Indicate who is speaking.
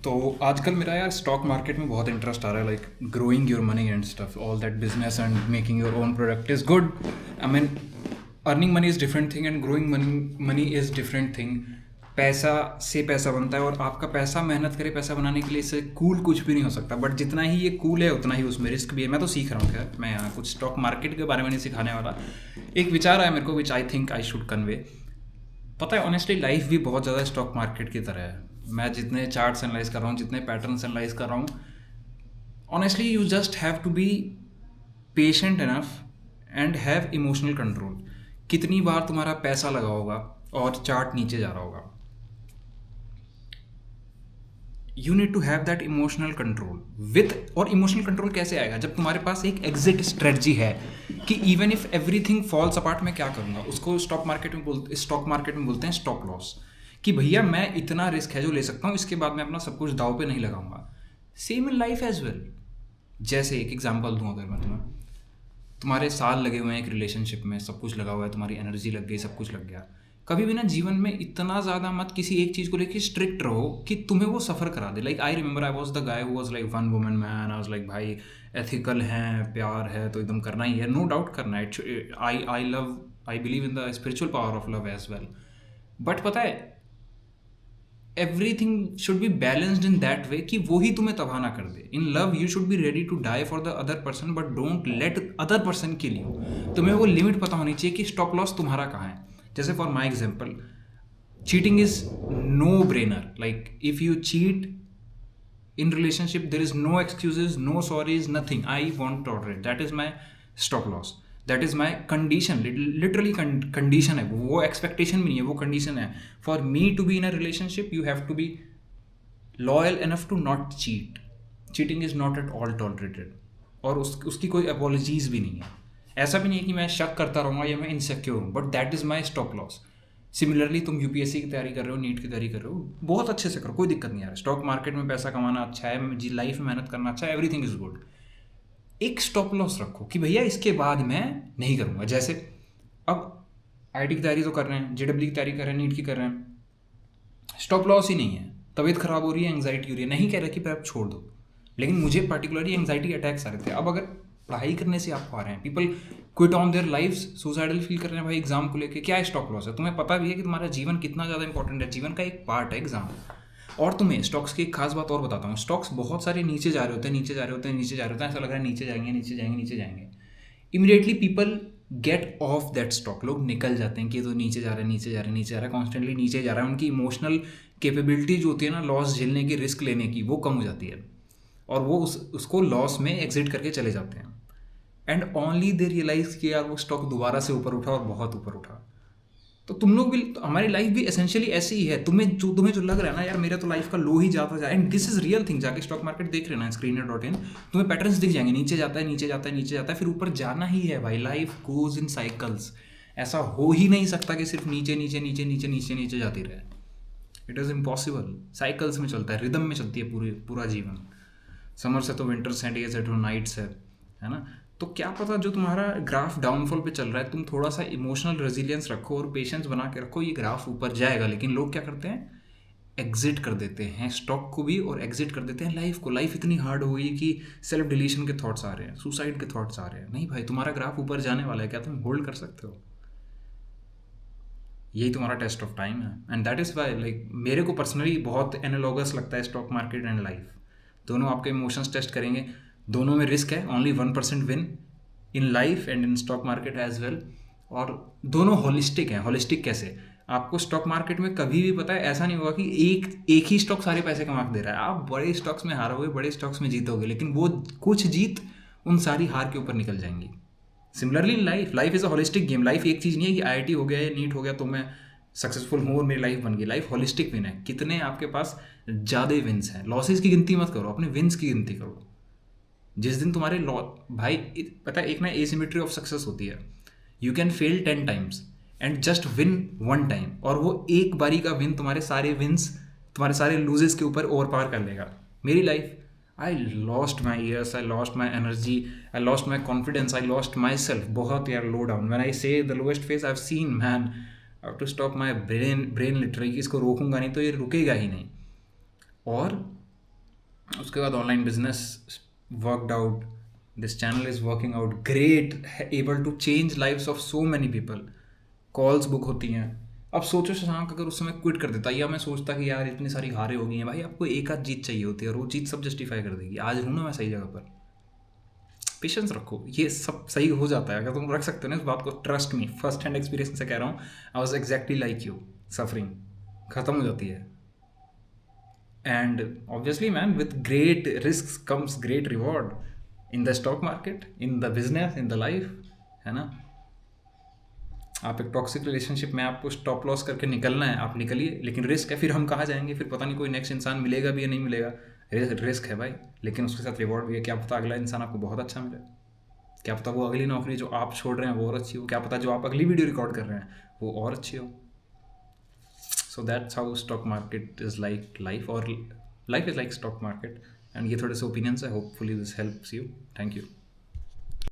Speaker 1: तो आजकल मेरा यार स्टॉक मार्केट में बहुत इंटरेस्ट आ रहा है, like growing your money and stuff, all that business and making your own product is good. I mean, earning money is different thing and growing money money is different thing. पैसा से पैसा बनता है और आपका पैसा मेहनत करे पैसा बनाने के लिए, इससे कूल कुछ भी नहीं हो सकता. बट जितना ही ये कूल है उतना ही उसमें रिस्क भी है. मैं तो सीख रहा हूँ. खैर, मैं यहाँ कुछ स्टॉक मार्केट के बारे में नहीं सिखाने वाला. एक विचार आया मेरे को which I think I should convey. पता है, ऑनेस्टली लाइफ भी बहुत ज़्यादा स्टॉक मार्केट की तरह है. मैं जितने चार्ट्स एनालाइज कर रहा हूँ, जितने पैटर्न्स एनालाइज कर रहा हूँ, honestly you just have to be patient enough and have emotional control. कितनी बार तुम्हारा पैसा लगा होगा और चार्ट नीचे जा रहा होगा. You need to have that emotional control with. और इमोशनल कंट्रोल कैसे आएगा? जब तुम्हारे पास एक एग्जिट स्ट्रेटजी है कि even if everything falls apart मैं क्या करूँगा. उसको स्टॉक मार्केट में बोलते हैं स्टॉप लॉस. कि भैया मैं इतना रिस्क है जो ले सकता हूँ, इसके बाद मैं अपना सब कुछ दाव पे नहीं लगाऊंगा. Same in life as well. जैसे एक एग्जांपल दूँ अगर मैं तुम्हें, तुम्हारे साल लगे हुए हैं एक रिलेशनशिप में, सब कुछ लगा हुआ है, तुम्हारी एनर्जी लग गई, सब कुछ लग गया. कभी भी ना जीवन में इतना ज़्यादा मत किसी एक चीज़ को लेकर स्ट्रिक्ट रहो कि तुम्हें वो सफ़र करा दे. Like I remember I was the guy who was like one woman man. I was like भाई एथिकल है, प्यार है तो एकदम करना ही है, नो डाउट करना है. I love, I believe in the spiritual power of love as well. But पता है, everything should be balanced in that way कि वो ही तुम्हें तबाह ना कर दे. In love you should be ready to die for the other person, but don't let other person kill you. तुम्हें वो लिमिट पता होनी चाहिए कि स्टॉप लॉस तुम्हारा कहाँ है. जैसे for my example, cheating is no brainer. Like if you cheat in relationship, there is no excuses, no sorries, nothing. I won't tolerate. That is my stop loss. That is my condition. Literally condition है वो. expectation भी नहीं है, वो condition है. For me to be in a relationship, you have to be loyal enough to not cheat. Cheating is not at all tolerated. और उसकी कोई apologies भी नहीं है. ऐसा भी नहीं है कि मैं शक करता रहूँगा या मैं इनसिक्योर हूँ, but that is my stop loss. Similarly तुम यूपीएससी की तैयारी कर रहे हो, नीट की तैयारी कर रहे हो, बहुत अच्छे से करो, कोई दिक्कत नहीं आ रहा है. स्टॉक मार्केट में पैसा कमाना अच्छा है, जी लाइफ में मेहनत करना अच्छा है, एवरीथिंग इज गुड. एक स्टॉप लॉस रखो कि भैया इसके बाद मैं नहीं करूँगा. जैसे अब आईटी की तैयारी तो कर रहे हैं, जेडब्ल्यू की तैयारी कर रहे हैं, नीट की कर रहे हैं, स्टॉप लॉस ही नहीं है. तबीयत खराब हो रही है, एंग्जाइटी हो रही है, नहीं कह रहा कि आप छोड़ दो, लेकिन मुझे पर्टिकुलरली एंग्जाइटी अटैक्स आ रहे थे. अब अगर पढ़ाई करने से आपको आ रहे हैं, people quit on their life, suicidal feel कर रहे हैं भाई एग्जाम को लेके, क्या स्टॉप लॉस है? तुम्हें पता भी है कि तुम्हारा जीवन कितना ज़्यादा इंपॉर्टेंट है, जीवन का एक पार्ट है एग्जाम. और तुम्हें स्टॉक्स की एक खास बात और बताता हूँ. स्टॉक्स बहुत सारे नीचे जा रहे होते हैं, नीचे जा रहे होते हैं, नीचे जा रहे होते हैं, ऐसा लग रहा है नीचे जाएंगे, नीचे जाएंगे, नीचे जाएंगे. Immediately people get of that stock. लोग निकल जाते हैं कि तो नीचे जा रहा है, नीचे जा रहा है, नीचे जा रहा है, कॉन्स्टेंटली नीचे जा रहा है. उनकी इमोशनल कैपेबिलिटी जो होती है ना लॉस झेलने की, रिस्क लेने की, वो कम हो जाती है और वो उसको लॉस में एग्जिट करके चले जाते हैं. एंड ओनली दे रियलाइज कि यार वो स्टॉक दोबारा से ऊपर उठा और बहुत ऊपर उठा. तो तुम लोग भी, हमारी लाइफ भी एसेंशियली ऐसी ही है. तुम्हें जो लग रहा है ना यार मेरा तो लाइफ का लो ही जाता जाए, and this is real thing. जाके स्टॉक मार्केट देख रहे ना screener.in, तुम्हें पैटर्न्स दिख जाएंगे. नीचे जाता है, नीचे जाता है, नीचे जाता है, फिर ऊपर जाना ही है भाई. Life goes in cycles. ऐसा हो ही नहीं सकता कि सिर्फ नीचे नीचे नीचे नीचे नीचे नीचे जाती रहे. It is impossible. साइकिल्स में चलता है, रिदम में चलती है पूरा जीवन. समर से तो विंटर से, डे से तो नाइट्स है ना. तो क्या पता जो तुम्हारा ग्राफ डाउनफॉल पे चल रहा है, तुम थोड़ा सा इमोशनल रेजिलियंस रखो और पेशेंस बना के रखो, ये ग्राफ ऊपर जाएगा. लेकिन लोग क्या करते हैं, एग्जिट कर देते हैं स्टॉक को भी और एग्जिट कर देते हैं लाइफ को. लाइफ इतनी हार्ड हो गई कि सेल्फ डिलीशन के थॉट्स आ रहे हैं, सुसाइड के थॉट्स आ रहे हैं. नहीं भाई, तुम्हारा ग्राफ ऊपर जाने वाला है, क्या तुम होल्ड कर सकते हो? यही तुम्हारा टेस्ट ऑफ टाइम है. And that is why like मेरे को पर्सनली बहुत एनालॉगस लगता है स्टॉक मार्केट एंड लाइफ. दोनों आपके इमोशंस टेस्ट करेंगे, दोनों में रिस्क है. Only 1% win in life and in stock market as well. और दोनों होलिस्टिक हैं. होलिस्टिक कैसे? आपको स्टॉक मार्केट में कभी भी पता है ऐसा नहीं होगा कि एक ही स्टॉक सारे पैसे कमा के दे रहा है. आप बड़े स्टॉक्स में हारोगे, बड़े स्टॉक्स में जीतोगे, लेकिन वो कुछ जीत उन सारी हार के ऊपर निकल जाएंगी. Similarly in life is a holistic game. Life एक चीज़ नहीं है कि IIT हो गया या नीट हो गया तो मैं सक्सेसफुल हूँ और मेरी लाइफ बन गई. लाइफ होलिस्टिक विन है. कितने आपके पास ज़्यादा विन्स हैं. लॉसेज की गिनती मत करो, अपने विन्स की गिनती करो. जिस दिन तुम्हारे भाई पता है, एक ना एसिमेट्री ऑफ सक्सेस होती है. You can fail 10 times and just win 1 time, और वो एक बारी का विन तुम्हारे सारे विन्स, तुम्हारे सारे लूजेस के ऊपर ओवर पावर कर लेगा. मेरी life, I lost my years, I lost my energy, I lost my confidence, I lost my self. बहुत यार low down. When I say the lowest phase I have seen, man I have to stop my brain literally. इसको रोकूंगा नहीं तो ये रुकेगा ही नहीं. और उसके बाद online business worked out, this channel is working out great, able to change lives of so many people, calls book होती हैं। अब सोचो शशांक अगर उस समय क्विट कर देता, या मैं सोचता कि यार इतनी सारी हारें हो गई हैं, भाई आपको एक आध जीत चाहिए होती है और वो जीत सब जस्टिफाई कर देगी, आज हूँ ना मैं सही जगह पर। पेशेंस रखो, ये सब सही हो जाता है अगर तुम रख सकते हो ना इस बात को। Trust me, first hand experience से कह रहा हूँ, I was exactly like you, suffering खत्म हो जाती है। And obviously man, with great risk comes great reward, in the stock market, in the business, in the life, है ना। आप एक टॉक्सिक रिलेशनशिप में आपको स्टॉप लॉस करके निकलना है, आप निकलिए, लेकिन रिस्क है, फिर हम कहाँ जाएंगे, फिर पता नहीं कोई नेक्स्ट इंसान मिलेगा भी या नहीं मिलेगा। रिस्क है भाई, लेकिन उसके साथ रिवॉर्ड भी है। क्या पता अगला इंसान आपको बहुत अच्छा मिले, क्या पता वो अगली नौकरी जो आप छोड़ रहे हैं वो और अच्छी हो, क्या पता जो आप अगली वीडियो रिकॉर्ड कर रहे हैं वो और अच्छी हो। So that's how stock market is like life, और life is like stock market. And ये थोड़े से ओपिनियंस है, hopefully this helps you. Thank you.